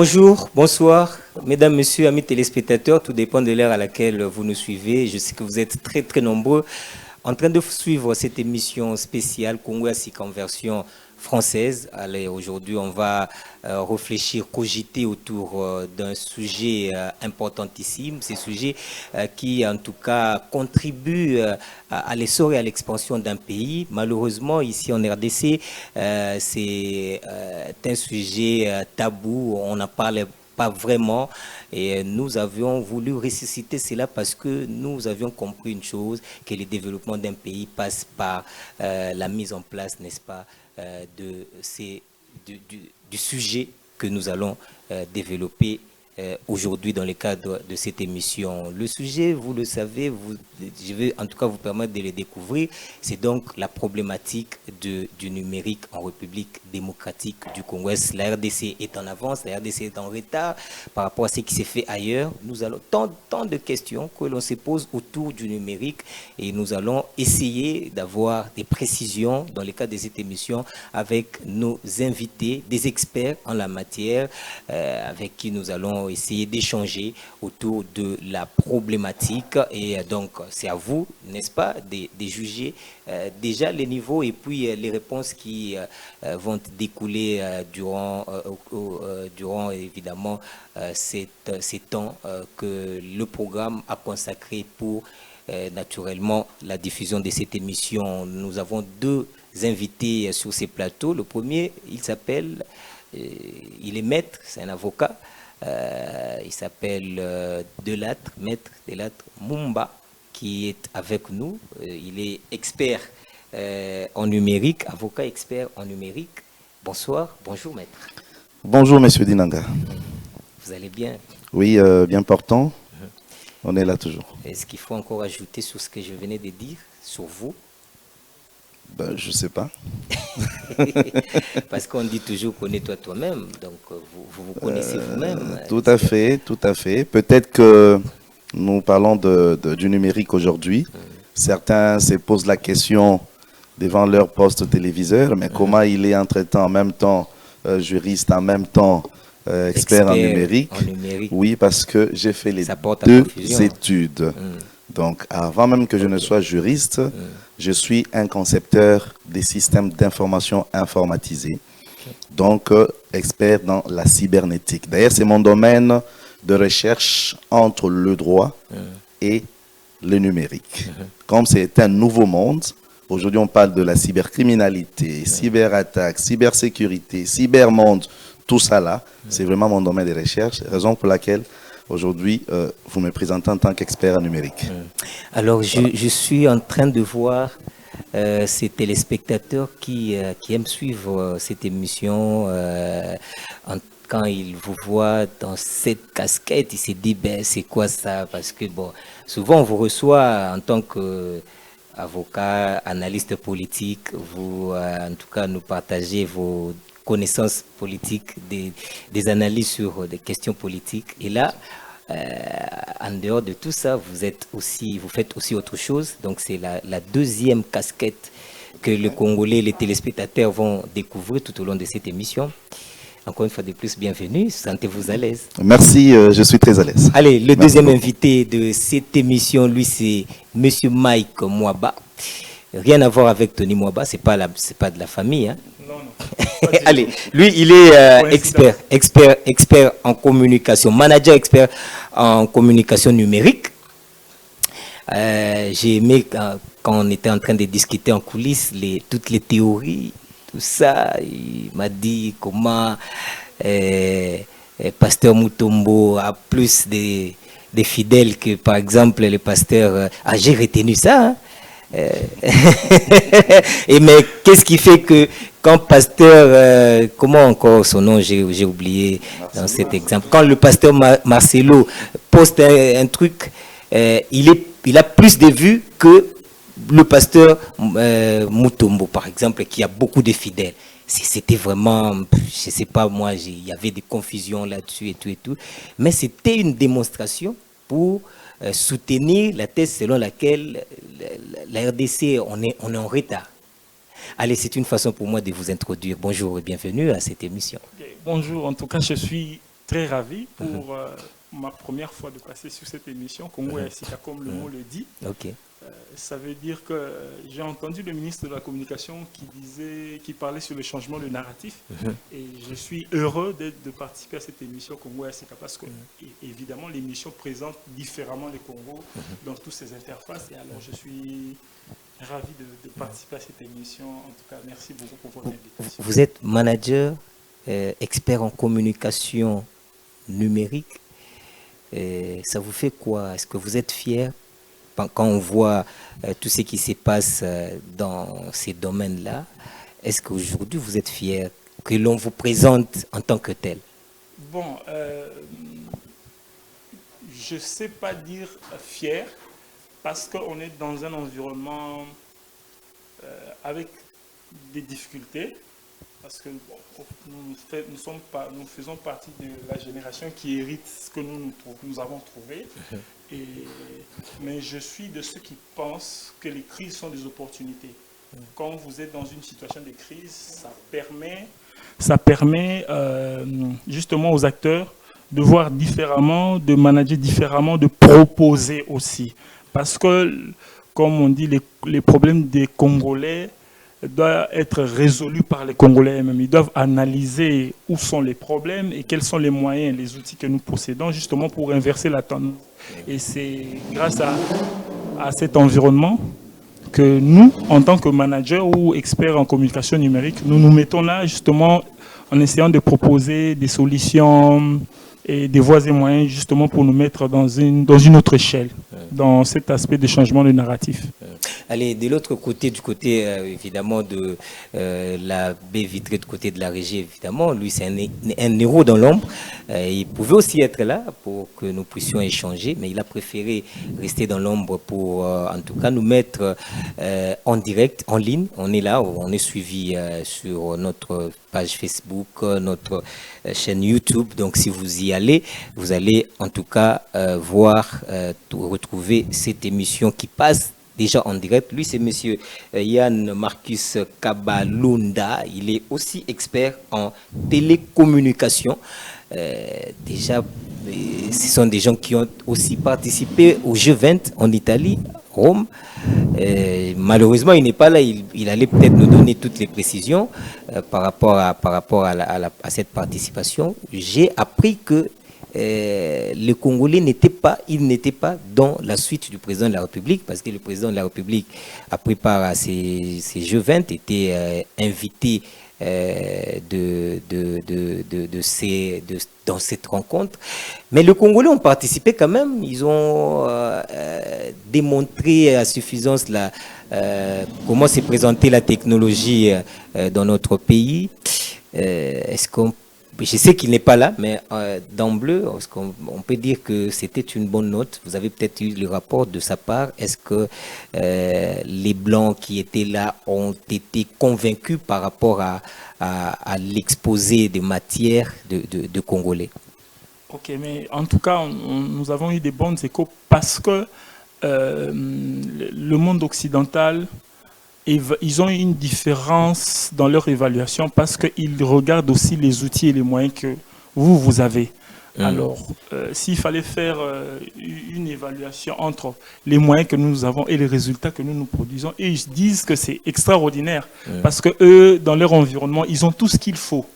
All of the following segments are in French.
Bonjour, bonsoir, mesdames, messieurs, amis téléspectateurs, tout dépend de l'heure à laquelle vous nous suivez. Je sais que vous êtes très très nombreux en train de suivre cette émission spéciale Congo Asik en version française. Allez, aujourd'hui, on va réfléchir, cogiter autour d'un sujet importantissime, ce sujet qui, en tout cas, contribue à l'essor et à l'expansion d'un pays. Malheureusement, ici en RDC, c'est un sujet tabou, on n'en parle pas vraiment, et nous avions voulu ressusciter cela parce que nous avions compris une chose, que le développement d'un pays passe par la mise en place, n'est-ce pas, du sujet que nous allons développer aujourd'hui dans le cadre de cette émission. Le sujet, vous le savez, je vais en tout cas vous permettre de le découvrir, c'est donc la problématique du numérique en République démocratique du Congo. La RDC est en avance, la RDC est en retard par rapport à ce qui s'est fait ailleurs. Nous allons tant de questions que l'on se pose autour du numérique et nous allons essayer d'avoir des précisions dans le cadre de cette émission avec nos invités, des experts en la matière, avec qui nous allons essayer d'échanger autour de la problématique. Et donc, c'est à vous, n'est-ce pas, de juger déjà les niveaux et puis les réponses qui vont découler durant évidemment ces temps que le programme a consacré pour naturellement la diffusion de cette émission. Nous avons deux invités sur ces plateaux. Le premier, il s'appelle, il est maître, c'est un avocat. Il s'appelle Maître Delattre Mumba, qui est avec nous. Il est expert en numérique, avocat expert en numérique. Bonsoir, bonjour maître. Bonjour monsieur Dinanga. Vous allez bien? Oui, bien portant. On est là toujours. Est-ce qu'il faut encore ajouter sur ce que je venais de dire, sur vous? Ben, je ne sais pas. Parce qu'on dit toujours connais-toi toi-même, donc vous connaissez vous-même. Tout à fait, tout à fait. Peut-être que nous parlons du numérique aujourd'hui. Certains se posent la question devant leur poste téléviseur, mais comment il est entre-temps, en même temps juriste, en même temps expert en numérique. Oui, parce que j'ai fait les deux études. Donc, avant même que je ne sois juriste, je suis un concepteur des systèmes d'information informatisés. Donc, expert dans la cybernétique. D'ailleurs, c'est mon domaine de recherche entre le droit et le numérique. Comme c'est un nouveau monde, aujourd'hui on parle de la cybercriminalité, cyberattaque, cybersécurité, cybermonde, tout ça là, c'est vraiment mon domaine de recherche, raison pour laquelle aujourd'hui, vous me présentez en tant qu'expert en numérique. Alors, je suis en train de voir ces téléspectateurs qui aiment suivre cette émission. Quand ils vous voient dans cette casquette, ils se disent, ben, c'est quoi ça? Parce que, bon, souvent, on vous reçoit en tant qu'avocat, analyste politique. Vous, en tout cas, nous partagez vos connaissances politiques, des analyses sur des questions politiques. Et là, en dehors de tout ça, vous faites aussi autre chose. Donc c'est la deuxième casquette que les Congolais, les téléspectateurs vont découvrir tout au long de cette émission. Encore une fois de plus, bienvenue. Sentez-vous à l'aise. Merci, je suis très à l'aise. Allez, le deuxième invité de cette émission, lui, c'est Monsieur Mike Mwaba. Rien à voir avec Tony Mwaba, c'est pas de la famille, hein. Non. Allez, lui, il est expert en communication, manager expert en communication numérique. J'ai aimé quand on était en train de discuter en coulisses toutes les théories, tout ça. Il m'a dit comment Pasteur Mutombo a plus de fidèles que, par exemple, le pasteur. J'ai retenu ça, hein. Et mais qu'est-ce qui fait que quand pasteur, comment encore son nom, j'ai oublié dans cet exemple, quand le pasteur Marcelo poste un truc, il a plus de vues que le pasteur Mutombo, par exemple, qui a beaucoup de fidèles. C'était vraiment, je sais pas moi, il y avait des confusions là-dessus et tout, mais c'était une démonstration pour soutenir la thèse selon laquelle la RDC, on est en retard. Allez, c'est une façon pour moi de vous introduire. Bonjour et bienvenue à cette émission. Okay. Bonjour, en tout cas, je suis très ravi pour ma première fois de passer sur cette émission, Congo et Sika, comme le mot le dit. Ok. Ça veut dire que j'ai entendu le ministre de la Communication qui parlait sur le changement de narratif. Et je suis heureux de participer à cette émission Congo et Sika parce que, évidemment, l'émission présente différemment les Congos dans toutes ces interfaces. Et alors, je suis ravi de participer à cette émission. En tout cas, merci beaucoup pour votre invitation. Vous êtes manager, expert en communication numérique. Ça vous fait quoi? Est-ce que vous êtes fier quand on voit tout ce qui se passe dans ces domaines-là? Est-ce qu'aujourd'hui vous êtes fier que l'on vous présente en tant que tel? Bon, je ne sais pas dire fier parce qu'on est dans un environnement avec des difficultés. Parce que bon, nous faisons partie de la génération qui hérite ce que nous avons trouvé. Mais je suis de ceux qui pensent que les crises sont des opportunités. Quand vous êtes dans une situation de crise, ça permet justement aux acteurs de voir différemment, de manager différemment, de proposer aussi. Parce que, comme on dit, les problèmes des Congolais doit être résolu par les Congolais eux-mêmes. Ils doivent analyser où sont les problèmes et quels sont les moyens, les outils que nous possédons justement pour inverser la tendance. Et c'est grâce à cet environnement que nous, en tant que managers ou experts en communication numérique, nous nous mettons là justement en essayant de proposer des solutions et des voies et moyens justement pour nous mettre dans une autre échelle, dans cet aspect de changement de narratif. Allez, de l'autre côté, du côté évidemment de la baie vitrée, du côté de la régie, évidemment, lui c'est un héros dans l'ombre. Il pouvait aussi être là pour que nous puissions échanger, mais il a préféré rester dans l'ombre pour en tout cas nous mettre en direct, en ligne. On est là, on est suivi sur notre page Facebook, notre chaîne YouTube. Donc si vous y allez, vous allez en tout cas voir, retrouver cette émission qui passe déjà en direct. Lui, c'est monsieur Yann Marcus Kabalunda. Il est aussi expert en télécommunication. Déjà, ce sont des gens qui ont aussi participé au Jeux 20 en Italie, Rome. Malheureusement, il n'est pas là. Il allait peut-être nous donner toutes les précisions par rapport à cette participation. J'ai appris que les Congolais n'étaient pas dans la suite du président de la République, parce que le président de la République a pris part à ces Jeux 20, était invité dans cette rencontre. Mais les Congolais ont participé quand même. Ils ont démontré à suffisance comment s'est présentée la technologie dans notre pays. Je sais qu'il n'est pas là, mais d'emblée, on peut dire que c'était une bonne note. Vous avez peut-être eu le rapport de sa part. Est-ce que les Blancs qui étaient là ont été convaincus par rapport à l'exposé des matières de Congolais? Ok, mais en tout cas, nous avons eu des bons échos parce que le monde occidental, ils ont une différence dans leur évaluation parce qu'ils regardent aussi les outils et les moyens que vous avez. Alors, s'il fallait faire une évaluation entre les moyens que nous avons et les résultats que nous produisons, et ils disent que c'est extraordinaire parce que eux, dans leur environnement, ils ont tout ce qu'il faut.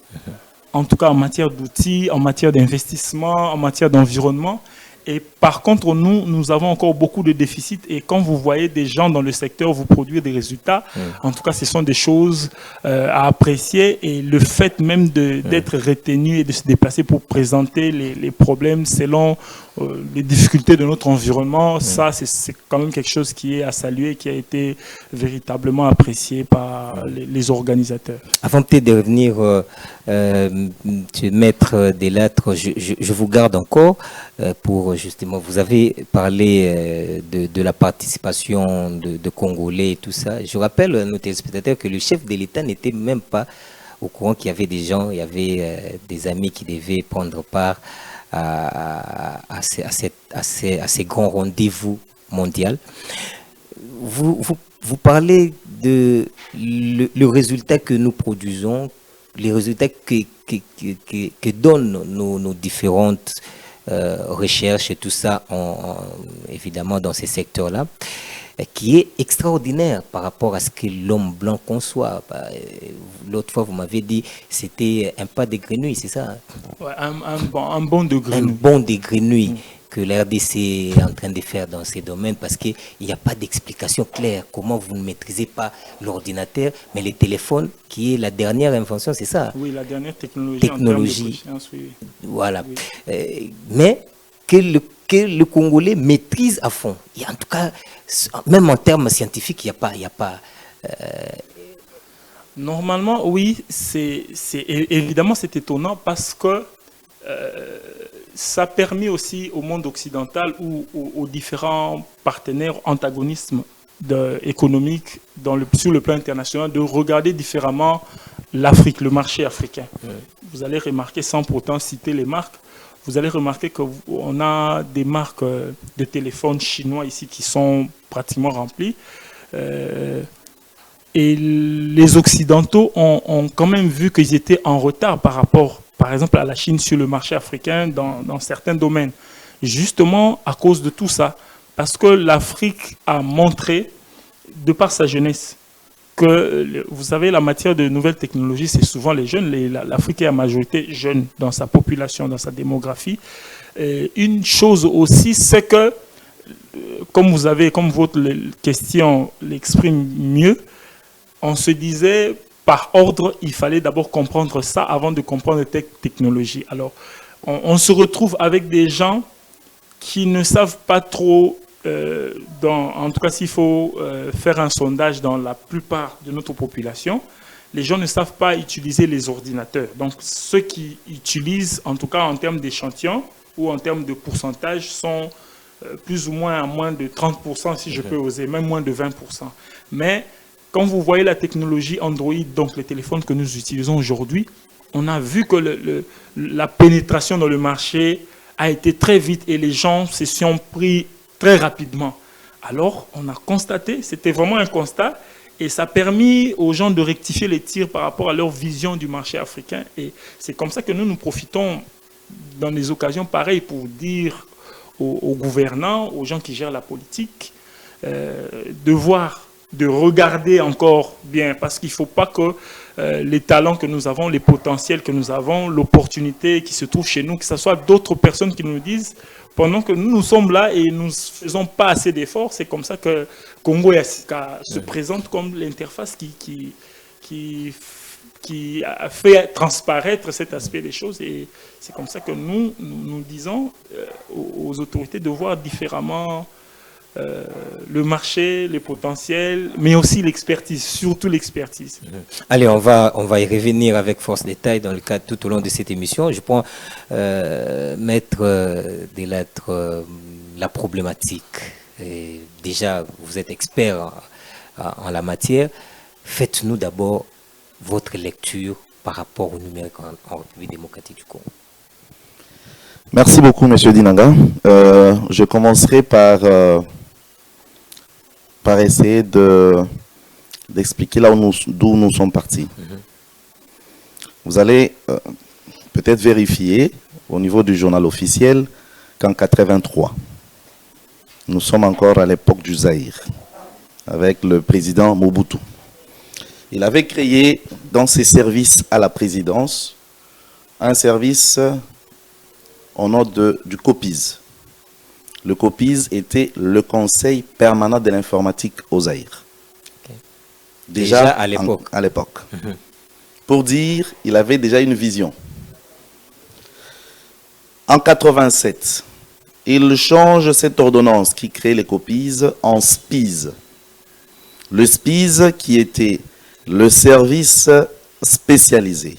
En tout cas, en matière d'outils, en matière d'investissement, en matière d'environnement. Et par contre, nous avons encore beaucoup de déficits. Et quand vous voyez des gens dans le secteur vous produire des résultats, en tout cas, ce sont des choses à apprécier. Et le fait même d'être retenu et de se déplacer pour présenter les problèmes selon les difficultés de notre environnement, ça, c'est quand même quelque chose qui est à saluer, qui a été véritablement apprécié par les organisateurs. Avant peut-être de revenir mettre des lettres, je vous garde encore pour justement, vous avez parlé de la participation de Congolais et tout ça. Je rappelle à nos téléspectateurs que le chef de l'État n'était même pas au courant qu'il y avait des gens, il y avait des amis qui devaient prendre part à ces grands rendez-vous mondiaux. Vous parlez de le résultat que nous produisons les résultats que donnent nos différentes recherches et tout ça, évidemment, dans ces secteurs-là, qui est extraordinaire par rapport à ce que l'homme blanc conçoit. L'autre fois, vous m'avez dit c'était un pas de grenouille, c'est ça? Ouais, un bon de grenouille. Un bon de grenouille que la RDC est en train de faire dans ces domaines, parce qu'il n'y a pas d'explication claire. Comment vous ne maîtrisez pas l'ordinateur, mais les téléphones, qui est la dernière invention, c'est ça? Oui, la dernière technologie. Technologie. En termes de conscience, oui. Voilà. Oui. Mais que le Congolais maîtrise à fond. Et en tout cas, même en termes scientifiques, il n'y a pas. Normalement, oui, évidemment c'est étonnant parce que ça permet aussi au monde occidental ou aux différents partenaires antagonistes économiques sur le plan international de regarder différemment l'Afrique, le marché africain. Vous allez remarquer, sans pourtant citer les marques, vous allez remarquer qu'on a des marques de téléphones chinois ici qui sont pratiquement remplies. Et les Occidentaux ont quand même vu qu'ils étaient en retard par rapport, par exemple, à la Chine sur le marché africain dans certains domaines. Justement à cause de tout ça. Parce que l'Afrique a montré, de par sa jeunesse, que, vous savez, la matière de nouvelles technologies, c'est souvent les jeunes. L'Afrique est à majorité jeune dans sa population, dans sa démographie. Et une chose aussi, c'est que, comme votre question l'exprime mieux, on se disait, par ordre, il fallait d'abord comprendre ça avant de comprendre les technologies. Alors, on se retrouve avec des gens qui ne savent pas trop, en tout cas s'il faut faire un sondage dans la plupart de notre population, les gens ne savent pas utiliser les ordinateurs. Donc, ceux qui utilisent, en tout cas en termes d'échantillons ou en termes de pourcentage, sont plus ou moins à moins de 30%, si je peux oser, même moins de 20%. Mais quand vous voyez la technologie Android, donc les téléphones que nous utilisons aujourd'hui, on a vu que la pénétration dans le marché a été très vite et les gens se sont pris très rapidement. Alors, on a constaté, c'était vraiment un constat, et ça a permis aux gens de rectifier les tirs par rapport à leur vision du marché africain. Et c'est comme ça que nous profitons dans des occasions pareilles pour dire aux gouvernants, aux gens qui gèrent la politique, de regarder encore bien, parce qu'il ne faut pas que les talents que nous avons, les potentiels que nous avons, l'opportunité qui se trouve chez nous, que ce soit d'autres personnes qui nous disent, pendant que nous sommes là et nous ne faisons pas assez d'efforts, c'est comme ça que Congo se présente comme l'interface qui a fait transparaître cet aspect des choses. Et c'est comme ça que nous disons aux autorités de voir différemment le marché, les potentiels, mais aussi l'expertise, surtout l'expertise. Allez, on va y revenir avec force détail dans le cadre tout au long de cette émission. Je prends maître des lettres la problématique. Et déjà, vous êtes expert en la matière. Faites-nous d'abord votre lecture par rapport au numérique en République démocratique du Congo. Merci beaucoup, M. Dinanga. Je commencerai par essayer d'expliquer là d'où nous sommes partis. Vous allez peut-être vérifier au niveau du journal officiel qu'en 83, nous sommes encore à l'époque du Zaïre, avec le président Mobutu. Il avait créé dans ses services à la présidence un service au nom du COPIZ. Le COPIZ était le Conseil permanent de l'informatique au Zaïre. Okay. Déjà à l'époque. Pour dire, il avait déjà une vision. En 87, il change cette ordonnance qui crée les COPIZ en SPIZ. Le SPIZ qui était le service spécialisé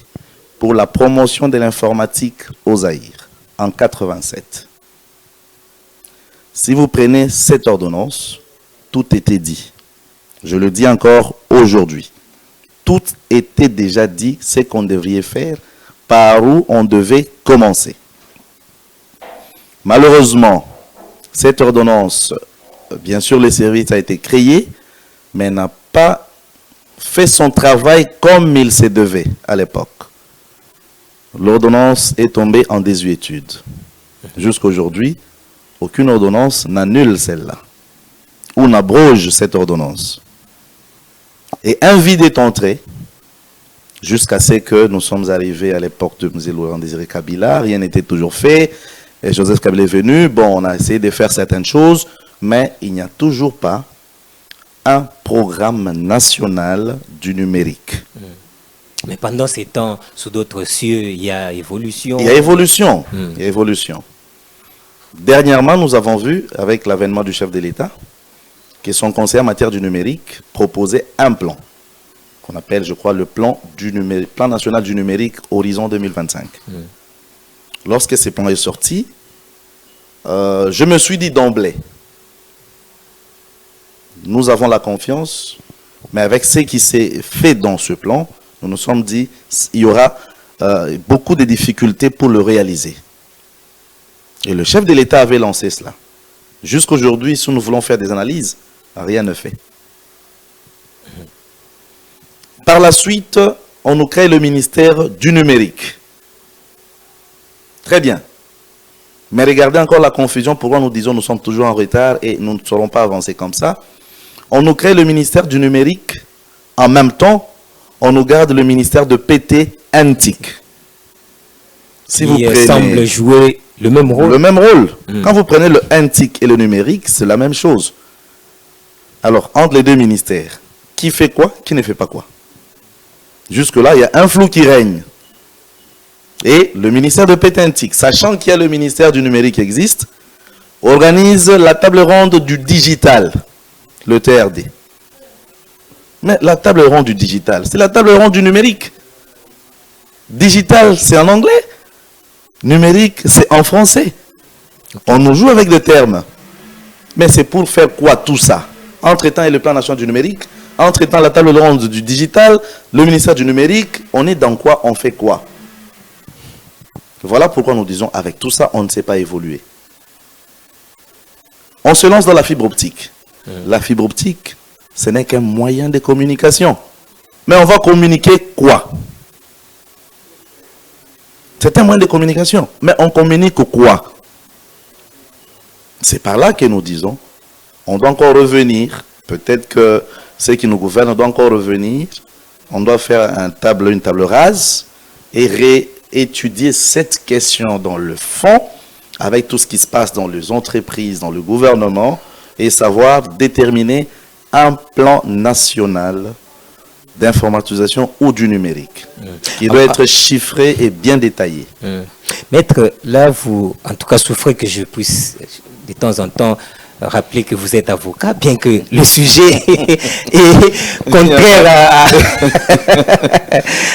pour la promotion de l'informatique au Zaïre en 87. Si vous prenez cette ordonnance, tout était dit. Je le dis encore aujourd'hui. Tout était déjà dit, ce qu'on devrait faire, par où on devait commencer. Malheureusement, cette ordonnance, bien sûr le service a été créé, mais n'a pas fait son travail comme il se devait à l'époque. L'ordonnance est tombée en désuétude. Jusqu'à aujourd'hui, aucune ordonnance n'annule celle-là ou n'abroge cette ordonnance. Et un vide est entré jusqu'à ce que nous sommes arrivés à l'époque de M. Laurent-Désiré Kabila. Rien n'était toujours fait. Et Joseph Kabila est venu. Bon, on a essayé de faire certaines choses, mais il n'y a toujours pas un programme national du numérique. Mais pendant ces temps, sous d'autres cieux, il y a évolution. Il y a évolution. Il y a évolution. Dernièrement, nous avons vu, avec l'avènement du chef de l'État, que son conseiller en matière du numérique proposait un plan, qu'on appelle, je crois, le plan national du numérique Horizon 2025. Lorsque ce plan est sorti, je me suis dit d'emblée, nous avons la confiance, mais avec ce qui s'est fait dans ce plan, nous nous sommes dit il y aura beaucoup de difficultés pour le réaliser. Et le chef de l'État avait lancé cela. Jusqu'aujourd'hui, si nous voulons faire des analyses, rien ne fait. Par la suite, on nous crée le ministère du numérique. Très bien. Mais regardez encore la confusion, pourquoi nous disons nous sommes toujours en retard et nous ne serons pas avancés comme ça. On nous crée le ministère du numérique. En même temps, on nous garde le ministère de PT antique. Si vous prenez, semble jouer le même rôle. Le même rôle. Quand vous prenez le antique et le numérique, c'est la même chose. Alors, entre les deux ministères, qui fait quoi, qui ne fait pas quoi? Jusque-là, il y a un flou qui règne. Et le ministère de PT antique, sachant qu'il y a le ministère du numérique qui existe, organise la table ronde du digital, le TRD. Mais la table ronde du digital, c'est la table ronde du numérique. Digital, c'est en anglais. Numérique, c'est en français. On nous joue avec des termes. Mais c'est pour faire quoi tout ça? Entre-temps, il y a le plan national du numérique. Entre-temps, la table ronde du digital, le ministère du numérique. On est dans quoi? On fait quoi? Voilà pourquoi nous disons, avec tout ça, on ne sait pas évoluer. On se lance dans la fibre optique. La fibre optique, ce n'est qu'un moyen de communication. Mais on va communiquer quoi? C'est un moyen de communication. Mais on communique quoi? C'est par là que nous disons, on doit encore revenir. Peut-être que ceux qui nous gouvernent doivent encore revenir. On doit faire une table rase et réétudier cette question dans le fond, avec tout ce qui se passe dans les entreprises, dans le gouvernement, et savoir déterminer un plan national d'informatisation ou du numérique, qui doit être chiffré et bien détaillé. Maître, là, vous, en tout cas, souffrez que je puisse de temps en temps rappeler que vous êtes avocat, bien que le sujet est contraire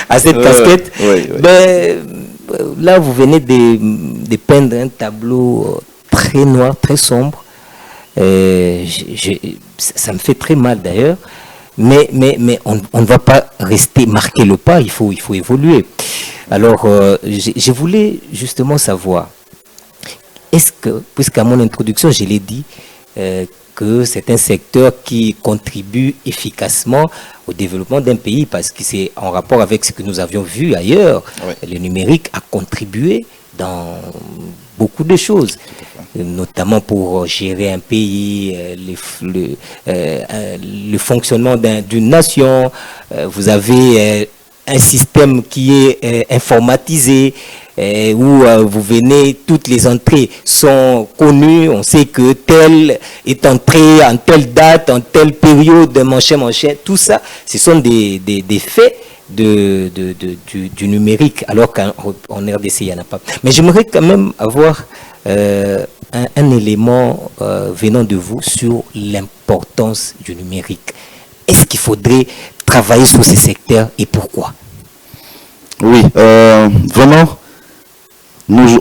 à cette casquette. Oui. Mais là, vous venez de peindre un tableau très noir, très sombre. Ça me fait très mal d'ailleurs. Mais on ne va pas rester marquer le pas, il faut évoluer. Alors, je voulais justement savoir, est-ce que, puisqu'à mon introduction, je l'ai dit, que c'est un secteur qui contribue efficacement au développement d'un pays, parce que c'est en rapport avec ce que nous avions vu ailleurs. Oui. Le numérique a contribué dans beaucoup de choses, notamment pour gérer un pays, le fonctionnement d'une nation. Vous avez un système qui est informatisé, où vous venez, toutes les entrées sont connues, on sait que tel est entré en telle date, en telle période, machin, tout ça, ce sont des faits du numérique, alors qu'en RDC, il n'y en a pas. Mais j'aimerais quand même avoir un élément venant de vous sur l'importance du numérique. Est-ce qu'il faudrait travailler sur ces secteurs et pourquoi? Oui, vraiment,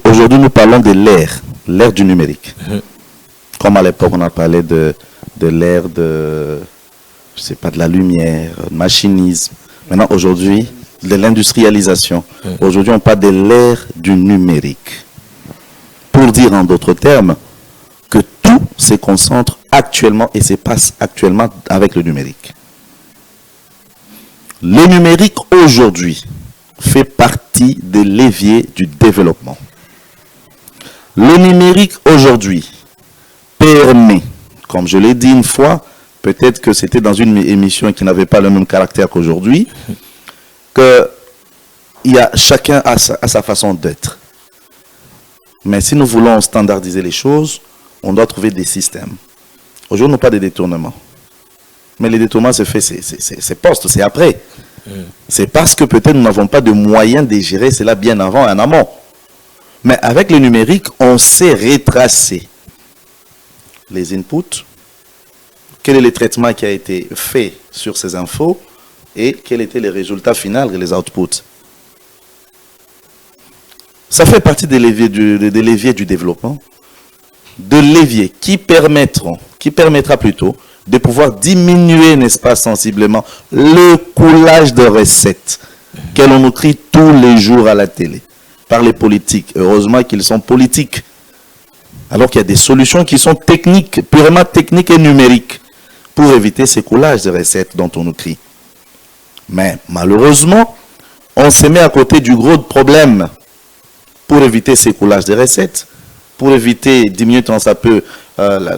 aujourd'hui nous parlons de l'ère du numérique. Comme à l'époque on a parlé de l'ère de, je sais pas, de la lumière, machinisme. Maintenant aujourd'hui, de l'industrialisation. Aujourd'hui on parle de l'ère du numérique. Pour dire en d'autres termes que tout se concentre actuellement et se passe actuellement avec le numérique. Le numérique aujourd'hui fait partie des leviers du développement. Le numérique aujourd'hui permet, comme je l'ai dit une fois, peut-être que c'était dans une émission qui n'avait pas le même caractère qu'aujourd'hui, que chacun a sa façon d'être. Mais si nous voulons standardiser les choses, on doit trouver des systèmes. Aujourd'hui, nous pas de détournement. Mais les détournements se font, c'est post, c'est après. C'est parce que peut-être nous n'avons pas de moyens de gérer cela bien avant, en amont. Mais avec le numérique, on sait retracer les inputs, quel est le traitement qui a été fait sur ces infos et quels étaient les résultats finaux et les outputs. Ça fait partie des leviers du développement, de leviers qui permettra plutôt de pouvoir diminuer, n'est-ce pas, sensiblement, le coulage de recettes que l'on nous crie tous les jours à la télé par les politiques. Heureusement qu'ils sont politiques. Alors qu'il y a des solutions qui sont techniques, purement techniques et numériques, pour éviter ces coulages de recettes dont on nous crie. Mais malheureusement, on se met à côté du gros problème pour éviter ces coulages de recettes, pour éviter, diminuer tant ça peut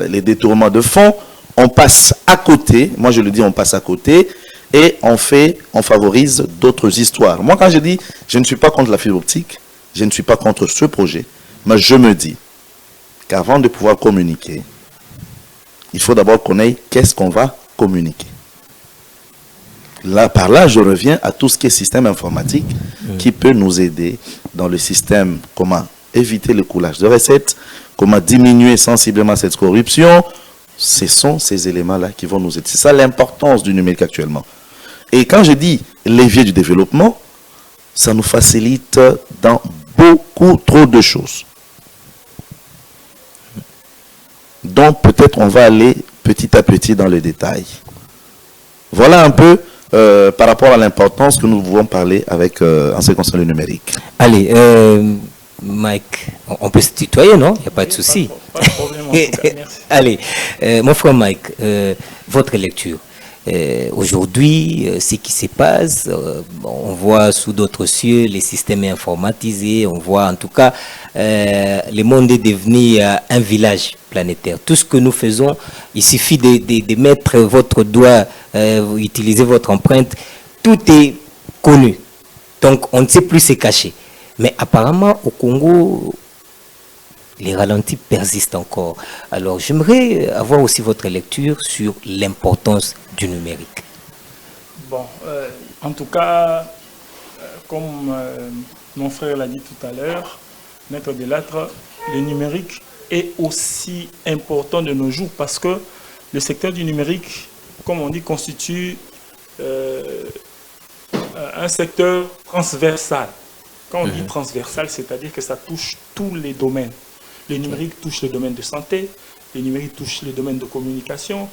les détournements de fonds. On passe à côté, moi je le dis, on passe à côté, et on favorise d'autres histoires. Moi quand je dis, je ne suis pas contre la fibre optique, je ne suis pas contre ce projet, mais je me dis qu'avant de pouvoir communiquer, il faut d'abord connaître qu'est-ce qu'on va communiquer. Là, par là, je reviens à tout ce qui est système informatique qui peut nous aider dans le système, comment éviter le coulage de recettes, comment diminuer sensiblement cette corruption. Ce sont ces éléments-là qui vont nous aider. C'est ça l'importance du numérique actuellement. Et quand je dis levier du développement, ça nous facilite dans beaucoup trop de choses. Donc peut-être on va aller petit à petit dans le détail. Voilà un peu par rapport à l'importance que nous pouvons parler avec en ce qui concerne le numérique. Allez, Mike, on peut se tutoyer, non? Il n'y a pas de souci. Pas de problème, en tout cas, merci. Allez, mon frère Mike, votre lecture. Aujourd'hui, ce qui se passe, on voit sous d'autres cieux les systèmes informatisés, on voit en tout cas le monde est devenu un village planétaire. Tout ce que nous faisons, il suffit de mettre votre doigt, utiliser votre empreinte, tout est connu. Donc on ne sait plus se cacher. Mais apparemment au Congo, les ralentis persistent encore. Alors j'aimerais avoir aussi votre lecture sur l'importance du numérique. Bon, en tout cas, comme mon frère l'a dit tout à l'heure, Maître Delattre, le numérique est aussi important de nos jours parce que le secteur du numérique, comme on dit, constitue un secteur transversal. Quand on dit transversal, c'est-à-dire que ça touche tous les domaines. Le numérique touche le domaine de santé, le numérique touche le domaine de communication.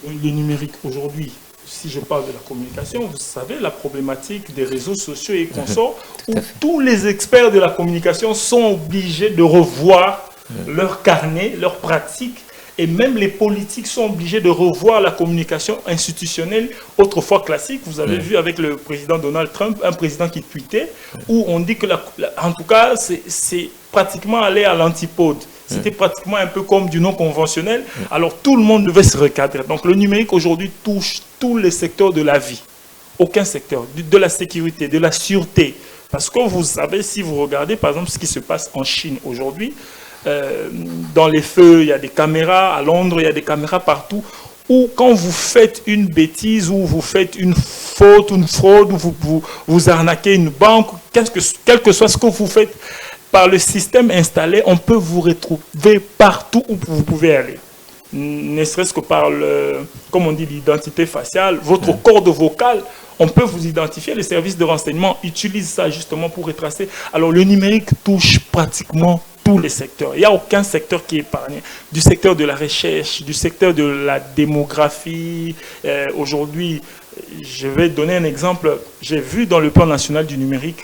Le numérique aujourd'hui, si je parle de la communication, vous savez, la problématique des réseaux sociaux et consorts, où tous les experts de la communication sont obligés de revoir leur carnet, leurs pratiques, et même les politiques sont obligés de revoir la communication institutionnelle, autrefois classique. Vous avez vu avec le président Donald Trump, un président qui tweetait, où on dit que, en tout cas, c'est pratiquement aller à l'antipode. C'était pratiquement un peu comme du non conventionnel. Alors tout le monde devait se recadrer. Donc le numérique aujourd'hui touche tous les secteurs de la vie. Aucun secteur. De la sécurité, de la sûreté. Parce que vous savez, si vous regardez par exemple ce qui se passe en Chine aujourd'hui, dans les feux, il y a des caméras. À Londres, il y a des caméras partout. Ou quand vous faites une bêtise, ou vous faites une faute, une fraude, ou vous arnaquez une banque, quel que soit ce que vous faites, par le système installé, on peut vous retrouver partout où vous pouvez aller. Ne serait-ce que par, comme on dit, l'identité faciale, votre corde vocale, on peut vous identifier. Les services de renseignement utilisent ça justement pour retracer. Alors le numérique touche pratiquement tous les secteurs. Il n'y a aucun secteur qui est épargné. Du secteur de la recherche, du secteur de la démographie. Aujourd'hui, je vais donner un exemple. J'ai vu dans le plan national du numérique,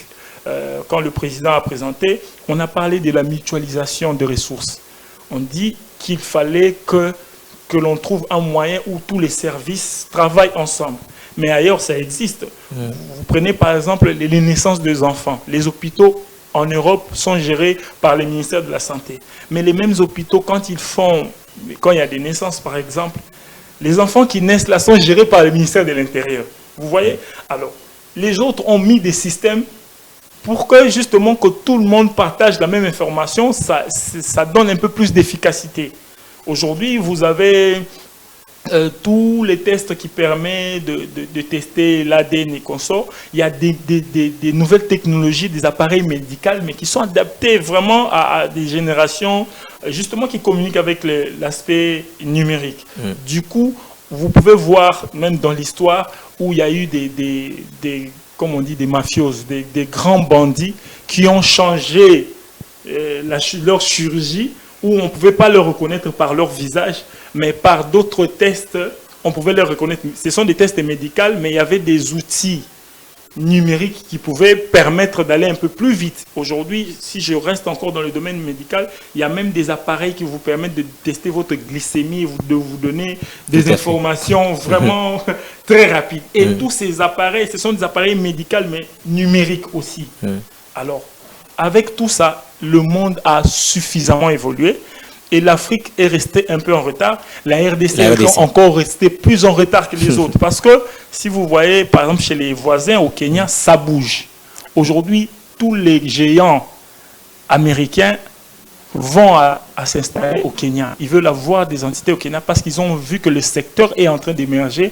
quand le président a présenté, on a parlé de la mutualisation des ressources. On dit qu'il fallait que l'on trouve un moyen où tous les services travaillent ensemble. mais ailleurs ça existe. Vous prenez par exemple les naissances des enfants. Les hôpitaux en Europe sont gérés par le ministère de la Santé. Mais les mêmes hôpitaux, quand il y a des naissances par exemple, les enfants qui naissent là sont gérés par le ministère de l'Intérieur. Vous voyez? Alors, les autres ont mis des systèmes pour que justement que tout le monde partage la même information, ça donne un peu plus d'efficacité. Aujourd'hui, vous avez tous les tests qui permettent de tester l'ADN et consorts. Il y a des nouvelles technologies, des appareils médicaux, mais qui sont adaptés vraiment à des générations justement qui communiquent avec l'aspect numérique. Du coup, vous pouvez voir, même dans l'histoire, où il y a eu comme on dit, des mafios, des grands bandits qui ont changé leur chirurgie, où on ne pouvait pas le reconnaître par leur visage, mais par d'autres tests, on pouvait les reconnaître. Ce sont des tests médicaux, mais il y avait des outils numériques qui pouvaient permettre d'aller un peu plus vite. Aujourd'hui, si je reste encore dans le domaine médical, il y a même des appareils qui vous permettent de tester votre glycémie, de vous donner des informations vraiment très rapides. Et tous ces appareils, ce sont des appareils médicaux, mais numériques aussi. Alors, avec tout ça, le monde a suffisamment évolué et l'Afrique est restée un peu en retard. La RDC est encore restée plus en retard que les autres. Parce que si vous voyez, par exemple, chez les voisins au Kenya, ça bouge. Aujourd'hui, tous les géants américains vont à s'installer au Kenya. Ils veulent avoir des entités au Kenya parce qu'ils ont vu que le secteur est en train d'émerger.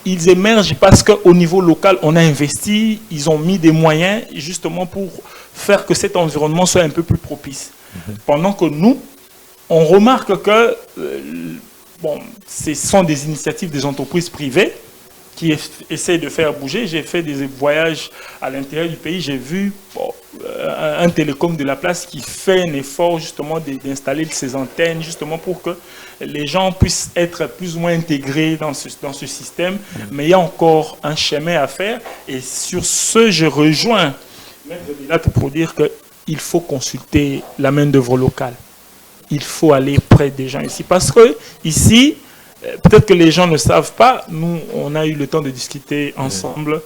Ils émergent parce qu'au niveau local, on a investi, ils ont mis des moyens justement pour faire que cet environnement soit un peu plus propice. Pendant que nous, on remarque que ce sont des initiatives des entreprises privées qui essaient de faire bouger. J'ai fait des voyages à l'intérieur du pays, j'ai vu un télécom de la place qui fait un effort justement d'installer ses antennes, justement pour que les gens puissent être plus ou moins intégrés dans ce système. Mais il y a encore un chemin à faire. Et sur ce, je rejoins Maître Bilat pour dire qu'il faut consulter la main-d'œuvre locale. Il faut aller près des gens ici. Parce que ici, peut-être que les gens ne savent pas, nous, on a eu le temps de discuter ensemble.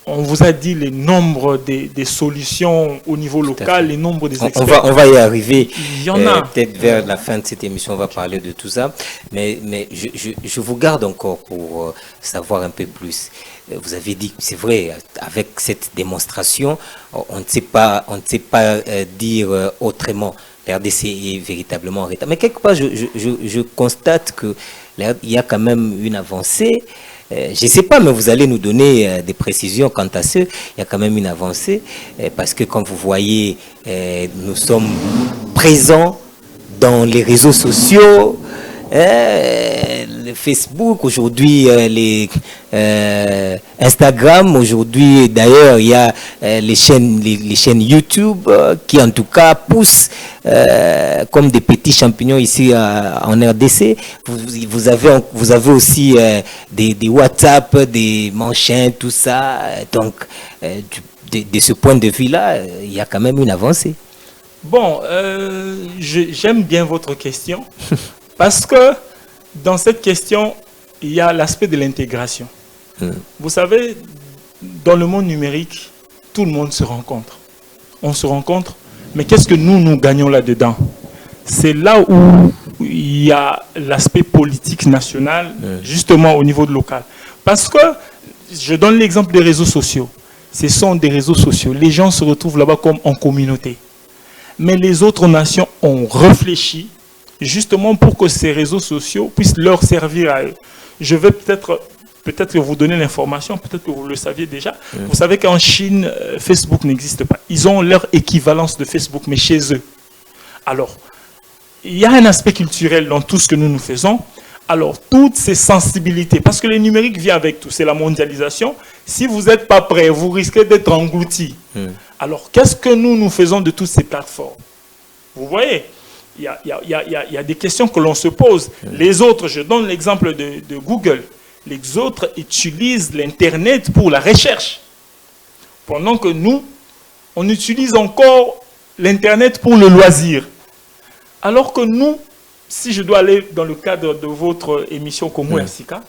On vous a dit les nombres des solutions au niveau local, les nombres des experts. On va y arriver. Il y en a. Peut-être vers la fin de cette émission, on va parler de tout ça. Mais je vous garde encore pour savoir un peu plus. Vous avez dit, c'est vrai, avec cette démonstration, on ne sait pas dire autrement. La RDC est véritablement en retard. Mais quelque part, je constate qu'il y a quand même une avancée. Je ne sais pas, mais vous allez nous donner des précisions quant à ce. Il y a quand même une avancée, parce que comme vous voyez, nous sommes présents dans les réseaux sociaux, le Facebook, aujourd'hui les Instagram, aujourd'hui d'ailleurs il y a les chaînes YouTube qui en tout cas poussent comme des petits champignons ici en RDC. Vous avez aussi des WhatsApp, des manchettes, tout ça. Donc de ce point de vue-là, il y a quand même une avancée. Bon, j'aime bien votre question. Parce que dans cette question, il y a l'aspect de l'intégration. Vous savez, dans le monde numérique, tout le monde se rencontre. On se rencontre, mais qu'est-ce que nous gagnons là-dedans? C'est là où il y a l'aspect politique national, justement au niveau local. Parce que, je donne l'exemple des réseaux sociaux. Ce sont des réseaux sociaux. Les gens se retrouvent là-bas comme en communauté. Mais les autres nations ont réfléchi justement pour que ces réseaux sociaux puissent leur servir à eux. Je vais peut-être vous donner l'information, peut-être que vous le saviez déjà. Vous savez qu'en Chine, Facebook n'existe pas. Ils ont leur équivalence de Facebook, mais chez eux. Alors, il y a un aspect culturel dans tout ce que nous faisons. Alors, toutes ces sensibilités, parce que le numérique vient avec tout, c'est la mondialisation. Si vous n'êtes pas prêt, vous risquez d'être englouti. Alors, qu'est-ce que nous faisons de toutes ces plateformes? Vous voyez, il y a des questions que l'on se pose. Les autres, je donne l'exemple de Google. Les autres utilisent l'Internet pour la recherche. Pendant que nous, on utilise encore l'Internet pour le loisir. Alors que nous, si je dois aller dans le cadre de votre émission Komo Sika,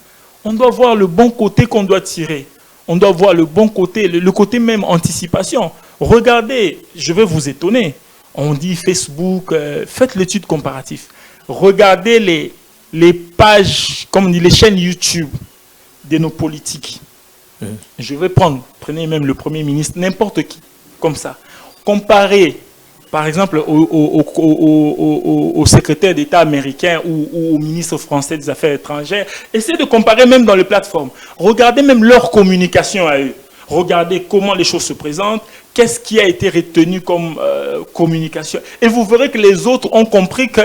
On doit voir le bon côté qu'on doit tirer. On doit voir le bon côté, le côté même anticipation. Regardez, je vais vous étonner. On dit Facebook, faites l'étude comparative. Regardez les pages, comme on dit, les chaînes YouTube de nos politiques. Je vais prenez même le Premier ministre, n'importe qui, comme ça. Comparez, par exemple, au secrétaire d'État américain ou au ministre français des Affaires étrangères. Essayez de comparer même dans les plateformes. Regardez même leur communication à eux. Regardez comment les choses se présentent, qu'est-ce qui a été retenu comme communication. Et vous verrez que les autres ont compris que,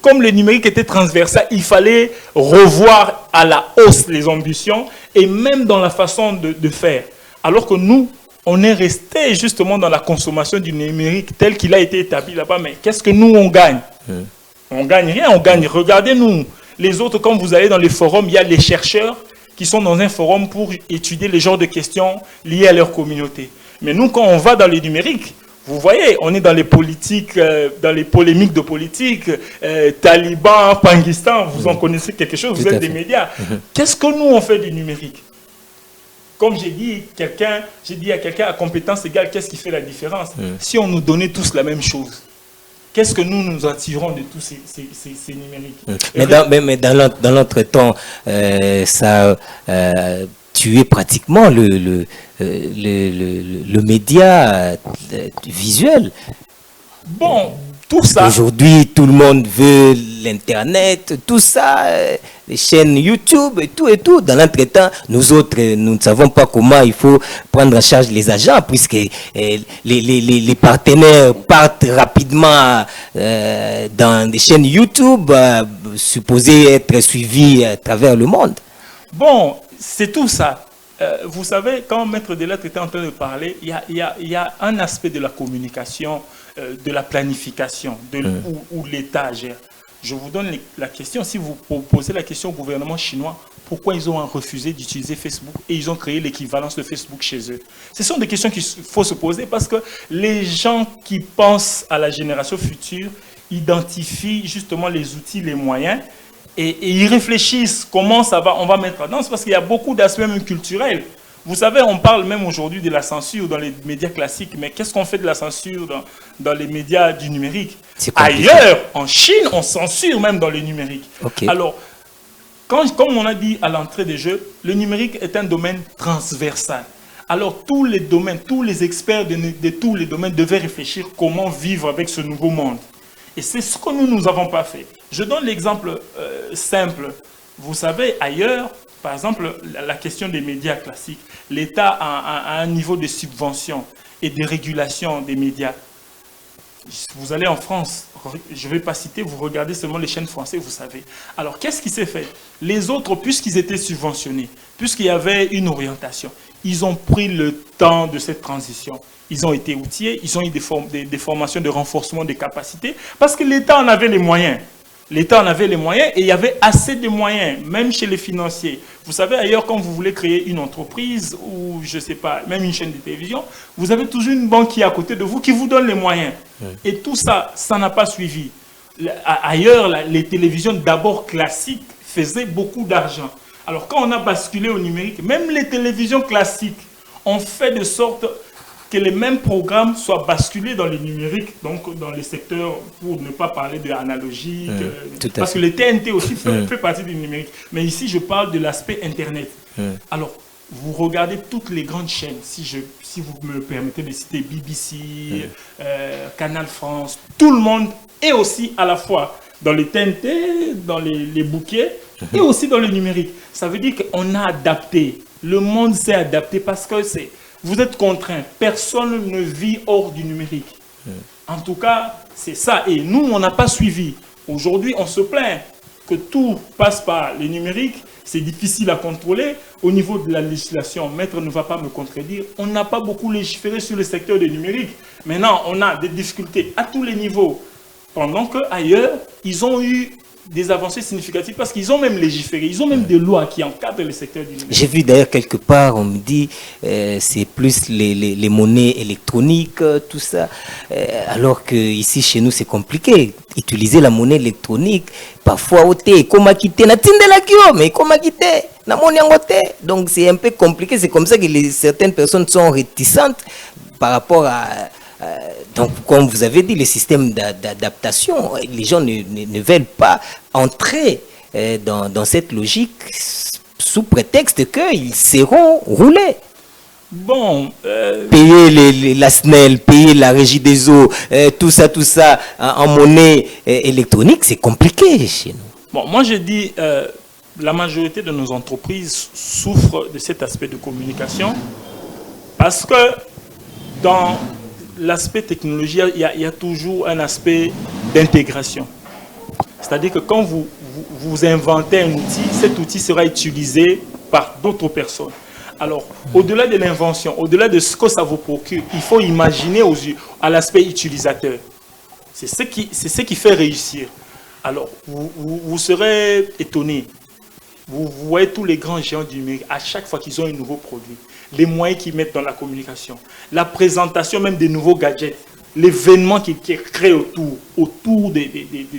comme le numérique était transversal, il fallait revoir à la hausse les ambitions et même dans la façon de faire. Alors que nous, on est resté justement dans la consommation du numérique tel qu'il a été établi là-bas. Mais qu'est-ce que nous, on gagne? On gagne rien, on gagne. Regardez-nous. Les autres, quand vous allez dans les forums, il y a les chercheurs qui sont dans un forum pour étudier les genres de questions liées à leur communauté. Mais nous, quand on va dans les numériques, vous voyez, on est dans les politiques, dans les polémiques de politique, Taliban, Pakistan, vous en connaissez quelque chose, vous êtes des médias. Qu'est-ce que nous, on fait du numérique? Comme j'ai dit à quelqu'un à compétence égale, qu'est-ce qui fait la différence? Si on nous donnait tous la même chose, qu'est-ce que nous attirons de tous ces numériques? Mais dans l'entretemps, ça a tué pratiquement le média visuel. Bon, tout ça... Aujourd'hui, tout le monde veut l'Internet, tout ça, les chaînes YouTube et tout. Dans l'entretemps, nous autres, nous ne savons pas comment il faut prendre en charge les agents, puisque les partenaires partent rapidement dans des chaînes YouTube supposées être suivies à travers le monde. Bon, c'est tout ça. Vous savez, quand Maître Delattre était en train de parler, il y a un aspect de la communication, de la planification, où l'État gère. Je vous donne la question, si vous posez la question au gouvernement chinois, pourquoi ils ont refusé d'utiliser Facebook et ils ont créé l'équivalence de Facebook chez eux? Ce sont des questions qu'il faut se poser parce que les gens qui pensent à la génération future identifient justement les outils, les moyens, et ils réfléchissent comment on va mettre en danse, parce qu'il y a beaucoup d'aspects même culturels. Vous savez, on parle même aujourd'hui de la censure dans les médias classiques, mais qu'est-ce qu'on fait de la censure dans les médias du numérique? Ailleurs, en Chine, on censure même dans le numérique. Okay. Alors, comme on a dit à l'entrée des jeux, le numérique est un domaine transversal. Alors, tous les domaines, tous les experts de tous les domaines devaient réfléchir comment vivre avec ce nouveau monde. Et c'est ce que nous n'avons pas fait. Je donne l'exemple simple. Vous savez, ailleurs, par exemple, la question des médias classiques, l'État a un niveau de subvention et de régulation des médias. Vous allez en France, je ne vais pas citer, vous regardez seulement les chaînes françaises, vous savez. Alors, qu'est-ce qui s'est fait? Les autres, puisqu'ils étaient subventionnés, puisqu'il y avait une orientation, ils ont pris le temps de cette transition. Ils ont été outillés, ils ont eu des formations de renforcement des capacités, parce que l'État en avait les moyens. L'État en avait les moyens et il y avait assez de moyens, même chez les financiers. Vous savez, ailleurs, quand vous voulez créer une entreprise ou, je ne sais pas, même une chaîne de télévision, vous avez toujours une banque qui est à côté de vous qui vous donne les moyens. Et tout ça, ça n'a pas suivi. Ailleurs, les télévisions d'abord classiques faisaient beaucoup d'argent. Alors, quand on a basculé au numérique, même les télévisions classiques ont fait de sorte que les mêmes programmes soient basculés dans les numériques, donc dans les secteurs, pour ne pas parler de analogique, parce que le TNT aussi fait partie du numérique. Mais ici, je parle de l'aspect Internet. Alors, vous regardez toutes les grandes chaînes, si vous me permettez de citer BBC, Canal France, tout le monde est aussi à la fois dans les TNT, dans les bouquets, et aussi dans le numérique. Ça veut dire qu'on a adapté. Le monde s'est adapté parce que vous êtes contraints. Personne ne vit hors du numérique. En tout cas, c'est ça. Et nous, on n'a pas suivi. Aujourd'hui, on se plaint que tout passe par le numérique. C'est difficile à contrôler. Au niveau de la législation, Maître ne va pas me contredire, on n'a pas beaucoup légiféré sur le secteur du numérique. Maintenant, on a des difficultés à tous les niveaux. Pendant qu'ailleurs, ils ont eu des avancées significatives parce qu'ils ont même légiféré, ils ont même des lois qui encadrent le secteur du numérique. J'ai vu d'ailleurs quelque part, on me dit, c'est plus les monnaies électroniques, tout ça. Alors que ici chez nous, c'est compliqué. Utiliser la monnaie électronique, parfois, comment quitter, mais comment quitter, donc c'est un peu compliqué. C'est comme ça que certaines personnes sont réticentes par rapport à... donc, comme vous avez dit, les systèmes d'adaptation, les gens ne veulent pas entrer dans cette logique sous prétexte qu'ils seront roulés. Bon, payer la SNEL, payer la régie des eaux, tout ça en monnaie électronique, c'est compliqué chez nous. Bon, moi je dis, la majorité de nos entreprises souffrent de cet aspect de communication parce que dans l'aspect technologie, il y a toujours un aspect d'intégration. C'est-à-dire que quand vous inventez un outil, cet outil sera utilisé par d'autres personnes. Alors, au-delà de l'invention, au-delà de ce que ça vous procure, il faut imaginer à l'aspect utilisateur. C'est ce qui fait réussir. Alors, vous serez étonné. Vous voyez tous les grands géants du numérique, à chaque fois qu'ils ont un nouveau produit, les moyens qu'ils mettent dans la communication, la présentation même des nouveaux gadgets, l'événement qu'ils créent autour de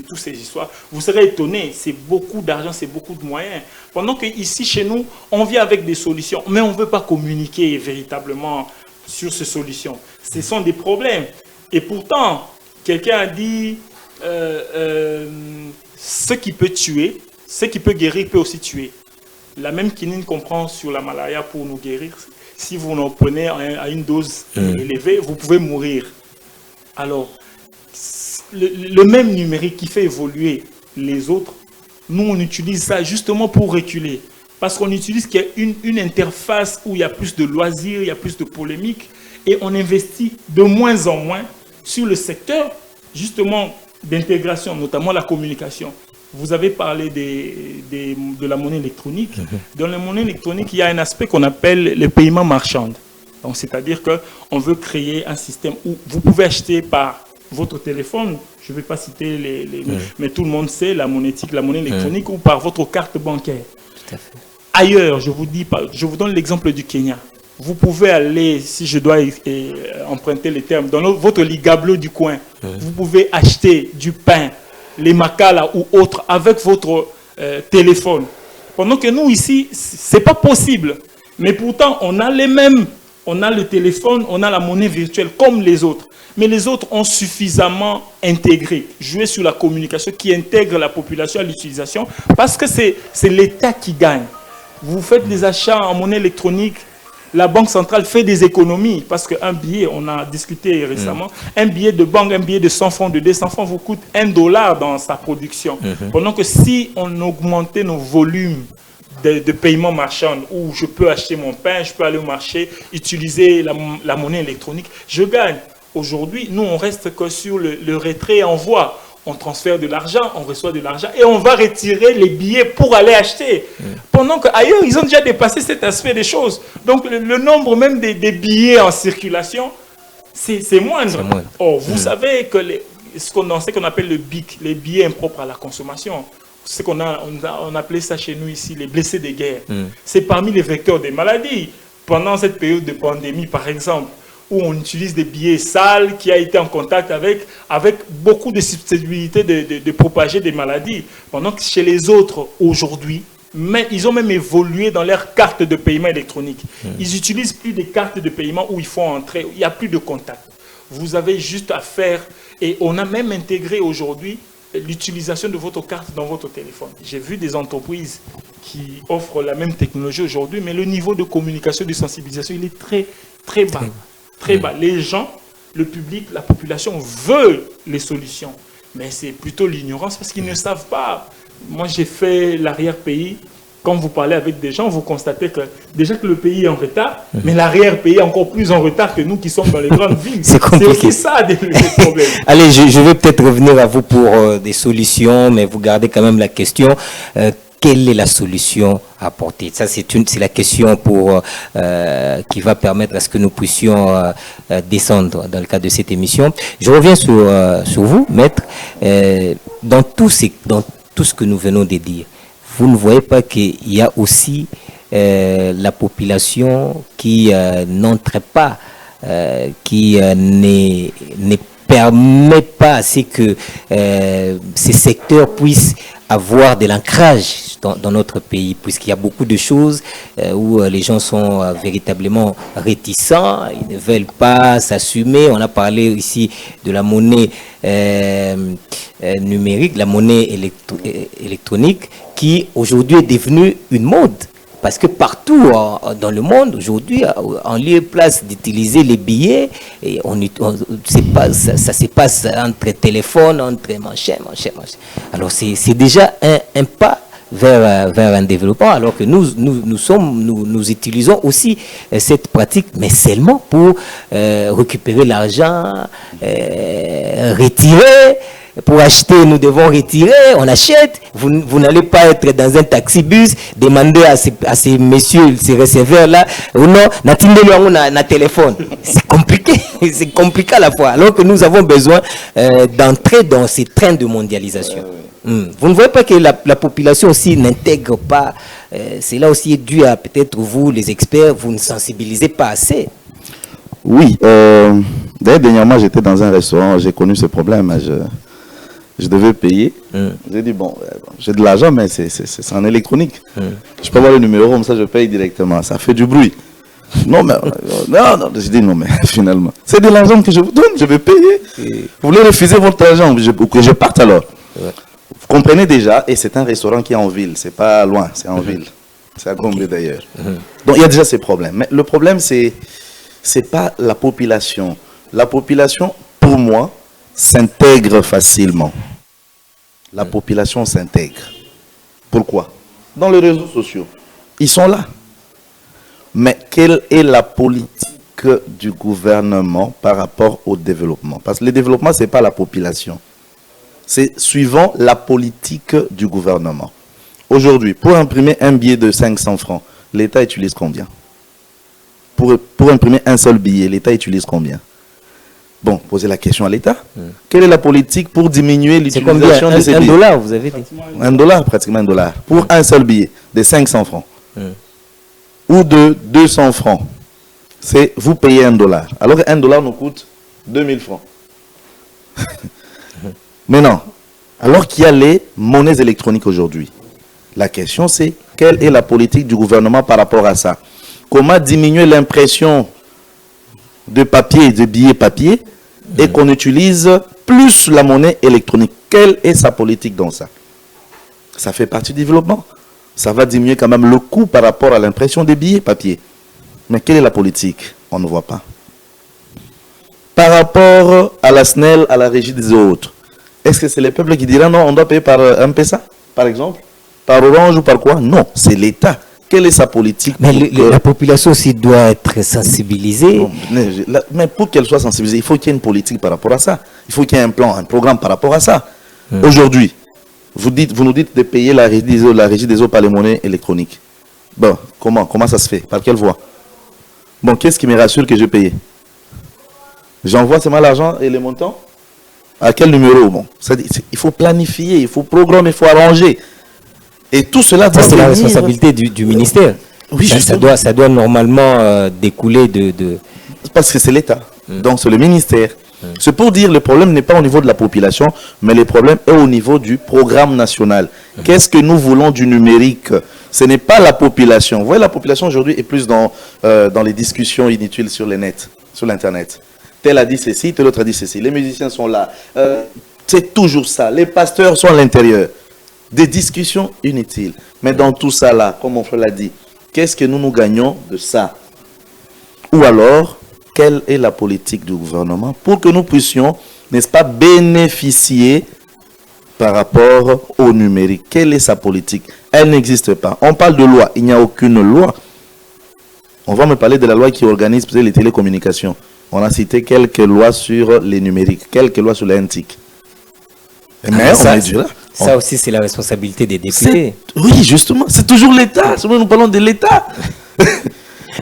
toutes ces histoires, vous serez étonné. C'est beaucoup d'argent, c'est beaucoup de moyens. Pendant qu'ici, chez nous, on vient avec des solutions, mais on ne veut pas communiquer véritablement sur ces solutions. Ce sont des problèmes. Et pourtant, quelqu'un a dit, ce qui peut tuer, ce qui peut guérir peut aussi tuer. La même quinine qu'on prend sur la malaria pour nous guérir, si vous en prenez à une dose élevée, vous pouvez mourir. Alors, le même numérique qui fait évoluer les autres, nous on utilise ça justement pour reculer. Parce qu'on utilise qu'il y a une interface où il y a plus de loisirs, il y a plus de polémiques, et on investit de moins en moins sur le secteur justement d'intégration, notamment la communication. Vous avez parlé de la monnaie électronique. Dans la monnaie électronique, il y a un aspect qu'on appelle le paiement marchand. Donc, c'est-à-dire qu'on veut créer un système où vous pouvez acheter par votre téléphone, je ne vais pas citer mais tout le monde sait, la monnaie électronique, ou par votre carte bancaire. Tout à fait. Ailleurs, je vous donne l'exemple du Kenya. Vous pouvez aller, si je dois emprunter les termes, dans votre ligablo du coin, vous pouvez acheter du pain, les makala ou autres avec votre téléphone. Pendant que nous, ici, ce n'est pas possible. Mais pourtant, on a les mêmes, on a le téléphone, on a la monnaie virtuelle comme les autres. Mais les autres ont suffisamment intégré, joué sur la communication qui intègre la population à l'utilisation parce que c'est l'État qui gagne. Vous faites des achats en monnaie électronique, la Banque centrale fait des économies parce qu'un billet, on a discuté récemment, un billet de banque, un billet de 100 francs, de 200 francs vous coûte $1 dans sa production. Pendant que si on augmentait nos volumes de paiement marchand, où je peux acheter mon pain, je peux aller au marché, utiliser la monnaie électronique, je gagne. Aujourd'hui, nous, on reste que sur le retrait et envoi. On transfère de l'argent, on reçoit de l'argent et on va retirer les billets pour aller acheter. Pendant qu'ailleurs, ils ont déjà dépassé cet aspect des choses. Donc, le nombre même des billets en circulation, c'est moindre. Oh, vous savez que ce qu'on appelle le BIC, les billets impropres à la consommation, ce qu'on on appelait ça chez nous ici, les blessés de guerre. C'est parmi les vecteurs des maladies. Pendant cette période de pandémie, par exemple, où on utilise des billets sales, qui a été en contact avec beaucoup de susceptibilité de propager des maladies. Pendant que chez les autres, aujourd'hui, ils ont même évolué dans leur carte de paiement électronique. Ils utilisent plus des cartes de paiement où il faut entrer, il n'y a plus de contact. Vous avez juste à faire, et on a même intégré aujourd'hui l'utilisation de votre carte dans votre téléphone. J'ai vu des entreprises qui offrent la même technologie aujourd'hui, mais le niveau de communication, de sensibilisation, il est très, très bas. Très bas. Les gens, le public, la population veut les solutions. Mais c'est plutôt l'ignorance parce qu'ils ne savent pas. Moi, j'ai fait l'arrière-pays. Quand vous parlez avec des gens, vous constatez que déjà que le pays est en retard, mais l'arrière-pays est encore plus en retard que nous qui sommes dans les grandes villes. C'est aussi ça des problèmes. Allez, je vais peut-être revenir à vous pour des solutions, mais vous gardez quand même la question. Quelle est la solution à apporter? Ça, c'est la question qui va permettre à ce que nous puissions descendre dans le cadre de cette émission. Je reviens sur vous, maître. Dans tout ce que nous venons de dire, vous ne voyez pas qu'il y a aussi la population qui n'entre pas, qui ne permet pas à ce que ces secteurs puissent avoir de l'ancrage dans notre pays, puisqu'il y a beaucoup de choses où les gens sont véritablement réticents, ils ne veulent pas s'assumer. On a parlé ici de la monnaie numérique, la monnaie électronique, qui aujourd'hui est devenue une mode. Parce que partout dans le monde, aujourd'hui, en lieu et place d'utiliser les billets, et ça se passe entre téléphones, entre machin. Alors c'est déjà un pas vers un développement, alors que nous utilisons aussi cette pratique, mais seulement pour récupérer l'argent, retirer. Pour acheter, nous devons retirer, on achète. Vous n'allez pas être dans un taxi-bus, demander à ces messieurs, ces receveurs-là, ou non, na téléphone. C'est compliqué, c'est compliqué à la fois. Alors que nous avons besoin d'entrer dans ces trains de mondialisation. Vous ne voyez pas que la population aussi n'intègre pas, c'est là aussi dû à peut-être vous, les experts, vous ne sensibilisez pas assez. Oui, d'ailleurs, dernièrement, j'étais dans un restaurant, j'ai connu ce problème. Je devais payer. J'ai dit, bon, j'ai de l'argent, mais c'est en électronique. Je peux avoir le numéro, comme ça je paye directement. Ça fait du bruit. Non, mais non, je dis non, mais finalement, c'est de l'argent que je vous donne, je vais payer. Vous voulez refuser votre argent, que je parte alors. Vous comprenez déjà, et c'est un restaurant qui est en ville, c'est pas loin, c'est en ville. C'est à Gombe d'ailleurs. Donc il y a déjà ces problèmes. Mais le problème, c'est pas la population. La population, pour moi, s'intègre facilement. La population s'intègre. Pourquoi? Dans les réseaux sociaux, ils sont là. Mais quelle est la politique du gouvernement par rapport au développement? Parce que le développement, ce n'est pas la population. C'est suivant la politique du gouvernement. Aujourd'hui, pour imprimer un billet de 500 francs, l'État utilise combien? Pour imprimer un seul billet, l'État utilise combien? Bon, posez la question à l'État. Quelle est la politique pour diminuer l'utilisation de ces billets? $1, vous avez dit. $1, pratiquement $1. Pour un seul billet de 500 francs. Ou de 200 francs. C'est vous payez $1. Alors que $1 nous coûte 2000 francs. Mais non. Alors qu'il y a les monnaies électroniques aujourd'hui. La question c'est, quelle est la politique du gouvernement par rapport à ça? Comment diminuer l'impression de papier, de billets papier, et qu'on utilise plus la monnaie électronique? Quelle est sa politique dans ça? Ça fait partie du développement. Ça va diminuer quand même le coût par rapport à l'impression des billets papier. Mais quelle est la politique? On ne voit pas. Par rapport à la SNEL, à la régie des autres, est-ce que c'est les peuples qui diront non, on doit payer par M-Pesa, par exemple? Par Orange ou par quoi? Non, c'est l'État. Quelle est sa politique? Mais la population aussi doit être sensibilisée. Non, mais pour qu'elle soit sensibilisée, il faut qu'il y ait une politique par rapport à ça. Il faut qu'il y ait un plan, un programme par rapport à ça. Aujourd'hui, vous nous dites de payer la régie des eaux par les monnaies électroniques. Bon, comment ça se fait? Par quelle voie? Bon, qu'est-ce qui me rassure que je paye? J'envoie seulement l'argent et les montants? À quel numéro? Bon, il faut planifier, il faut programmer, il faut arranger. Et tout cela doit c'est la responsabilité du ministère. Oui, ça doit normalement découler de... Parce que c'est l'État. Donc c'est le ministère. C'est pour dire le problème n'est pas au niveau de la population, mais le problème est au niveau du programme national. Qu'est-ce que nous voulons du numérique? Ce n'est pas la population. Vous voyez, la population aujourd'hui est plus dans les discussions inutiles sur le net, sur l'Internet. Tel a dit ceci, tel autre a dit ceci. Les musiciens sont là. C'est toujours ça. Les pasteurs sont à l'intérieur. Des discussions inutiles. Mais dans tout ça là, comme mon frère l'a dit, qu'est-ce que nous gagnons de ça? Ou alors, quelle est la politique du gouvernement pour que nous puissions, n'est-ce pas, bénéficier par rapport au numérique? Quelle est sa politique? Elle n'existe pas. On parle de loi. Il n'y a aucune loi. On va me parler de la loi qui organise peut-être les télécommunications. On a cité quelques lois sur les numériques, quelques lois sur l'antique. Mais on est dû là. Ça aussi, c'est la responsabilité des députés. Oui, justement. C'est toujours l'État. Nous parlons de l'État.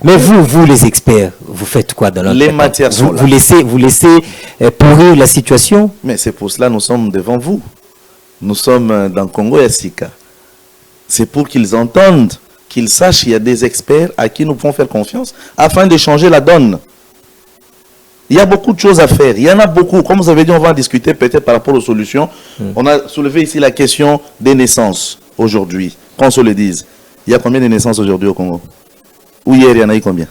Mais vous, les experts, vous faites quoi dans les matières sont là. Vous laissez pourrir la situation? Mais c'est pour cela que nous sommes devant vous. nous sommes dans Congo et Sika. C'est pour qu'ils entendent, qu'ils sachent qu'il y a des experts à qui nous pouvons faire confiance afin de changer la donne. Il y a beaucoup de choses à faire. Il y en a beaucoup. Comme vous avez dit, on va en discuter peut-être par rapport aux solutions. On a soulevé ici la question des naissances aujourd'hui. Qu'on se le dise. Il y a combien de naissances aujourd'hui au Congo? Ou hier, il y en a eu combien?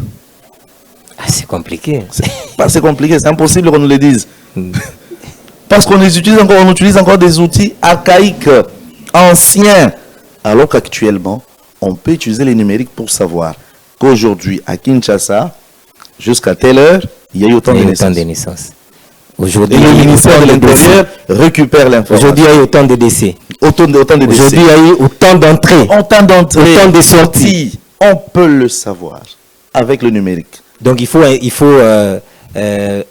C'est compliqué. C'est compliqué. C'est impossible qu'on nous le dise. Parce qu'on utilise encore des outils archaïques, anciens. Alors qu'actuellement, on peut utiliser les numériques pour savoir qu'aujourd'hui, à Kinshasa, jusqu'à telle heure, il y a eu autant de naissances. Aujourd'hui, et le ministère de l'Intérieur récupère l'information. Aujourd'hui, il y a eu autant de décès. Autant de décès. Aujourd'hui, il y a eu autant d'entrées. Autant de sorties. On peut le savoir avec le numérique. Donc, il faut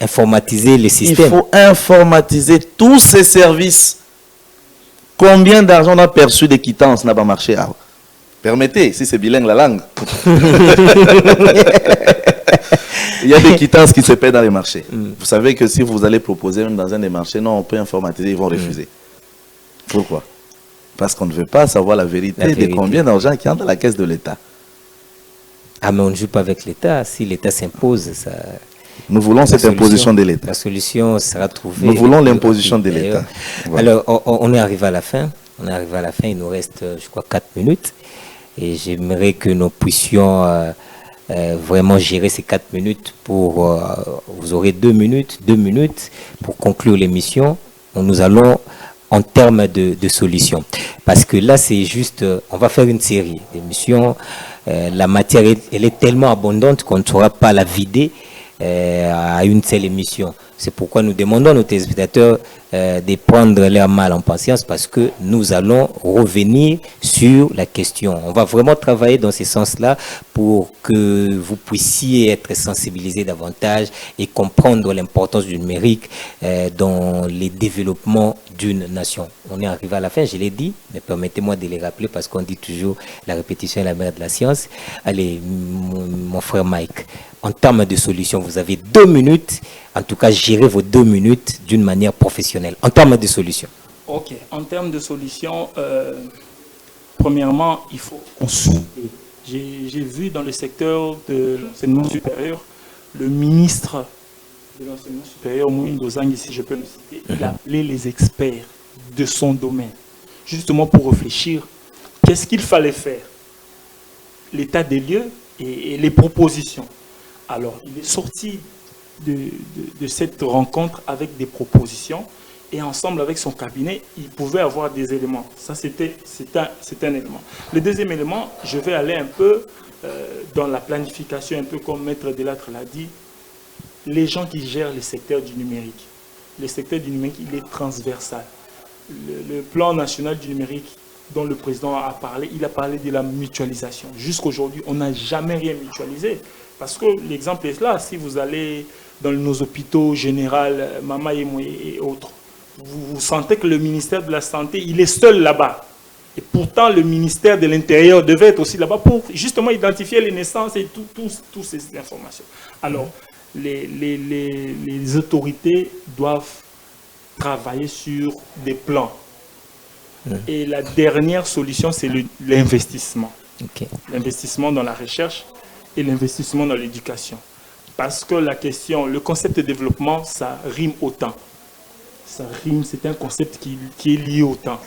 informatiser les systèmes. Il faut informatiser tous ces services. Combien d'argent on a perçu des quittances n'a pas marché? Permettez, si c'est bilingue la langue. Il y a des quittances qui se paient dans les marchés. Vous savez que si vous allez proposer même dans un des marchés, non, on peut informatiser, ils vont refuser. Pourquoi? Parce qu'on ne veut pas savoir la vérité de combien d'argent qui entre dans la caisse de l'État. Ah, mais on ne joue pas avec l'État. Si l'État s'impose, ça... Nous voulons cette imposition de l'État. La solution sera trouvée. Nous voulons l'imposition de l'État. Voilà. Alors, on est arrivé à la fin. Il nous reste, je crois, 4 minutes. Et j'aimerais que nous puissions vraiment gérer ces 4 minutes pour... vous aurez 2 minutes pour conclure l'émission. Nous allons en termes de solutions. Parce que là, c'est juste... on va faire une série d'émissions. La matière, elle est tellement abondante qu'on ne saura pas la vider à une seule émission. C'est pourquoi nous demandons à nos téléspectateurs de prendre leur mal en patience, parce que nous allons revenir sur la question. On va vraiment travailler dans ce sens-là pour que vous puissiez être sensibilisés davantage et comprendre l'importance du numérique dans les développements d'une nation. On est arrivé à la fin, je l'ai dit, mais permettez-moi de les rappeler parce qu'on dit toujours la répétition est la mère de la science. Allez, mon frère Mike, en termes de solutions, vous avez 2 minutes. En tout cas, gérez vos 2 minutes d'une manière professionnelle. En termes de solutions. Ok. En termes de solutions, premièrement, il faut qu'on s'ouvre. J'ai vu dans le secteur de l'enseignement supérieur, le ministre de l'enseignement supérieur, Moïse Dozang, si je peux le citer, il a appelé les experts de son domaine, justement pour réfléchir qu'est-ce qu'il fallait faire, l'état des lieux et les propositions. Alors, il est sorti de cette rencontre avec des propositions et ensemble avec son cabinet, il pouvait avoir des éléments. Ça, c'est un élément. Le deuxième élément, je vais aller un peu dans la planification, un peu comme Maître Delattre l'a dit, les gens qui gèrent le secteur du numérique. Le secteur du numérique, il est transversal. Le plan national du numérique dont le président a parlé, il a parlé de la mutualisation. Jusqu'aujourd'hui, on n'a jamais rien mutualisé. Parce que l'exemple est là, si vous allez dans nos hôpitaux généraux, Mama et autres, vous sentez que le ministère de la Santé, il est seul là-bas. Et pourtant, le ministère de l'Intérieur devait être aussi là-bas pour justement identifier les naissances et toutes ces informations. Alors, les autorités doivent travailler sur des plans. Et la dernière solution, c'est l'investissement. L'investissement dans la recherche et l'investissement dans l'éducation. Parce que la question, le concept de développement, ça rime au temps. Ça rime, c'est un concept qui est lié au temps.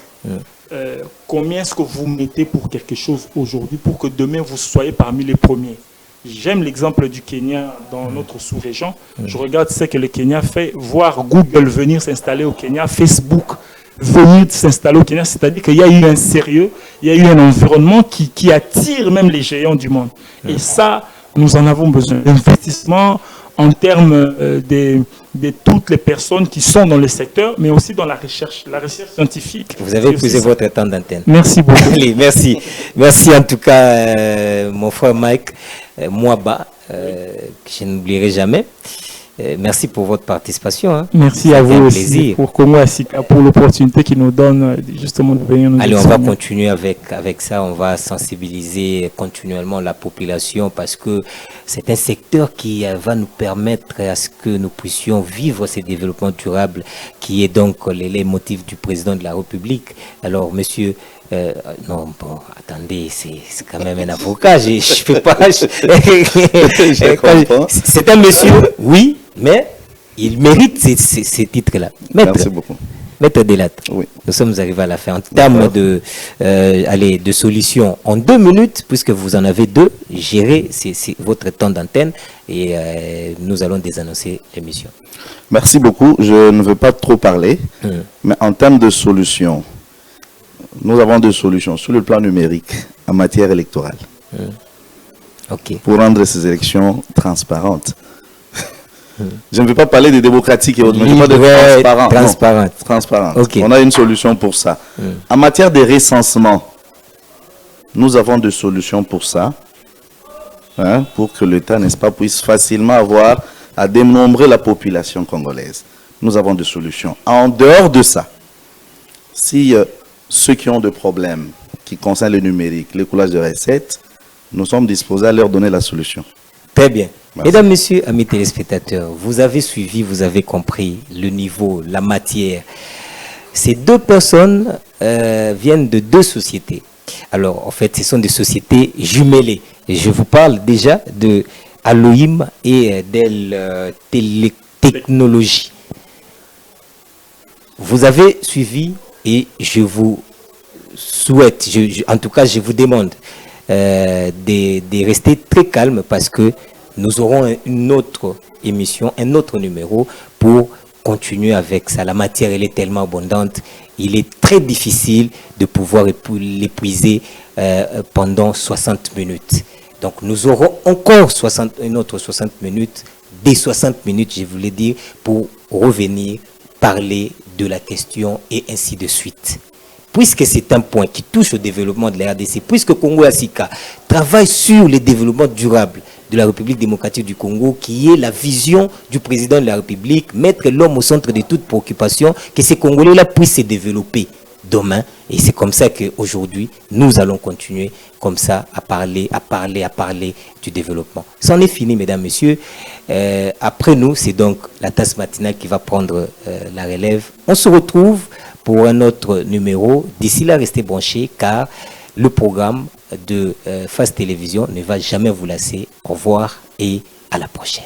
Combien est-ce que vous mettez pour quelque chose aujourd'hui pour que demain vous soyez parmi les premiers? J'aime l'exemple du Kenya dans notre sous-région. Je regarde ce que le Kenya fait, voir Google venir s'installer au Kenya, Facebook venir s'installer au Kenya, c'est-à-dire qu'il y a eu un sérieux, il y a eu un environnement qui attire même les géants du monde. Et ça, nous en avons besoin. L'investissement en termes de toutes les personnes qui sont dans le secteur, mais aussi dans la recherche scientifique. Vous avez épuisé votre temps d'antenne. Merci beaucoup. Allez, merci. Merci en tout cas, mon frère Mike Mwaba, que je n'oublierai jamais. merci pour votre participation. Hein. Merci à vous aussi pour Congo Asika, pour l'opportunité qu'il nous donne justement de venir nous Allez, on va continuer avec ça. On va sensibiliser continuellement la population parce que c'est un secteur qui va nous permettre à ce que nous puissions vivre ces développements durables qui est donc les motifs du président de la République. Alors, monsieur... non, bon, attendez, c'est quand même un avocat, je ne peux pas... C'est un monsieur, oui, mais il mérite ces titres-là. Merci beaucoup. Maître Delattre, oui. Nous sommes arrivés à la fin. En termes de solutions, en 2 minutes, puisque vous en avez 2, gérez votre temps d'antenne et nous allons désannoncer l'émission. Merci beaucoup. Je ne veux pas trop parler, mais en termes de solutions, nous avons 2 solutions sur le plan numérique en matière électorale. Okay. Pour rendre ces élections transparentes. Je ne veux pas parler de démocratique et autres, mais je parle de transparente. Okay. On a une solution pour ça. En matière de recensement, nous avons 2 solutions pour ça. Hein, pour que l'État, n'est-ce pas, puisse facilement avoir à dénombrer la population congolaise. Nous avons 2 solutions. En dehors de ça, si ceux qui ont des problèmes qui concernent le numérique, le coulage de recettes, nous sommes disposés à leur donner la solution. Très bien. Merci. Mesdames, Messieurs, amis téléspectateurs, vous avez suivi, vous avez compris le niveau, la matière. Ces 2 personnes viennent de 2 sociétés. Alors, en fait, ce sont des sociétés jumelées. Et je vous parle déjà de Aloïm et d'El Télétechnologie. Vous avez suivi et je vous souhaite, en tout cas, je vous demande de rester très calme parce que nous aurons une autre émission, un autre numéro pour continuer avec ça. La matière, elle est tellement abondante, il est très difficile de pouvoir l'épuiser pendant 60 minutes. Donc nous aurons encore une autre 60 minutes, des 60 minutes, je voulais dire, pour revenir parler de la question et ainsi de suite. Puisque c'est un point qui touche au développement de la RDC, puisque Congo Asika travaille sur le développement durable de la République démocratique du Congo, qui est la vision du président de la République, mettre l'homme au centre de toute préoccupation, que ces Congolais-là puissent se développer demain. Et c'est comme ça qu'aujourd'hui, nous allons continuer comme ça à parler du développement. C'en est fini, mesdames, messieurs. Après nous, c'est donc la tasse matinale qui va prendre la relève. On se retrouve pour un autre numéro. D'ici là, restez branchés car le programme de Face Télévision ne va jamais vous lasser. Au revoir et à la prochaine.